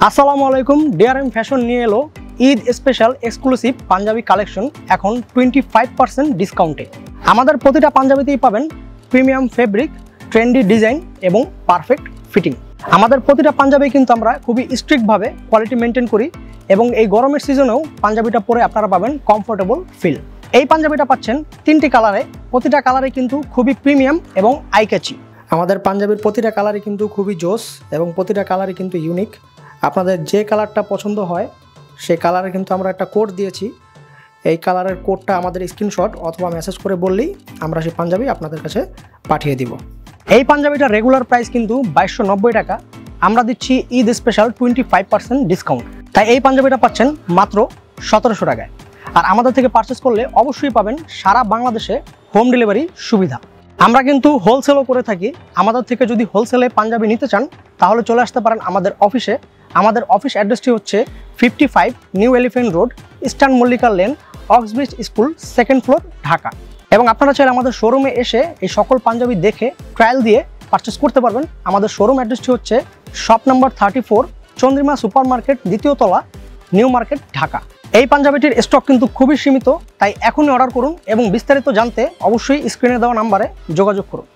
আসসালামু আলাইকুম DRM fashion নিয়ে এলো Eid special exclusive panjabi collection এখন 25% ডিসকাউন্টে। আমাদের প্রতিটা পাঞ্জাবিতেই পাবেন প্রিমিয়াম ফেব্রিক, ট্রেন্ডি ডিজাইন এবং পারফেক্ট ফিটিং। আমাদের প্রতিটা পাঞ্জাবি কিন্তু আমরা খুবই স্ট্রিক্টভাবে কোয়ালিটি মেনটেন করি এবং এই গরমের সিজনেও পাঞ্জাবিটা পরে আপনারা পাবেন কমফোর্টেবল ফিল। এই পাঞ্জাবিটা পাচ্ছেন তিনটি কালারে, প্রতিটা কালারে কিন্তু খুবই প্রিমিয়াম এবং আই ক্যাচি। আমাদের পাঞ্জাবির প্রতিটা কালারই কিন্তু খুবই জোস এবং প্রতিটা কালারই কিন্তু ইউনিক। আপনাদের যে কালারটা পছন্দ হয় সেই কালারে কিন্তু আমরা একটা কোড দিয়েছি। এই কালারের কোডটা আমাদের স্ক্রিনশট অথবা মেসেজ করে বললেই আমরা সেই পাঞ্জাবি আপনাদের কাছে পাঠিয়ে দিব। এই পাঞ্জাবিটার রেগুলার প্রাইস কিন্তু 2290 টাকা, আমরা দিচ্ছি ঈদ স্পেশাল 25% ডিসকাউন্ট। তাই এই পাঞ্জাবিটা পাচ্ছেন মাত্র 1700 টাকায়। আর আমাদের থেকে পারচেস করলে অবশ্যই পাবেন সারা বাংলাদেশে হোম ডেলিভারি সুবিধা। আমরা কিন্তু হোলসেলও করে থাকি। আমাদের থেকে যদি হোলসেলে পাঞ্জাবি নিতে চান তাহলে চলে আসতে পারেন আমাদের অফিসে। আমাদের অফিস অ্যাড্রেসটি হচ্ছে 55 new elephant road, eastern Mallika lane, অক্সব্রিজ school, 2nd floor, Dhaka. এবং আপনারা চাইলে আমাদের শোরুমে এসে এই সকল পাঞ্জাবি দেখে ট্রায়াল দিয়ে পারচেস করতে পারবেন। আমাদের শোরুম অ্যাড্রেসটি হচ্ছে shop number 34, Chandrima super market, 2য় তলা, নিউ মার্কেট, ঢাকা। এই পাঞ্জাবিটির স্টক কিন্তু খুবই সীমিত, তাই এখনই অর্ডার করুন এবং বিস্তারিত জানতে অবশ্যই স্ক্রিনে দেওয়া নাম্বারে যোগাযোগ করুন।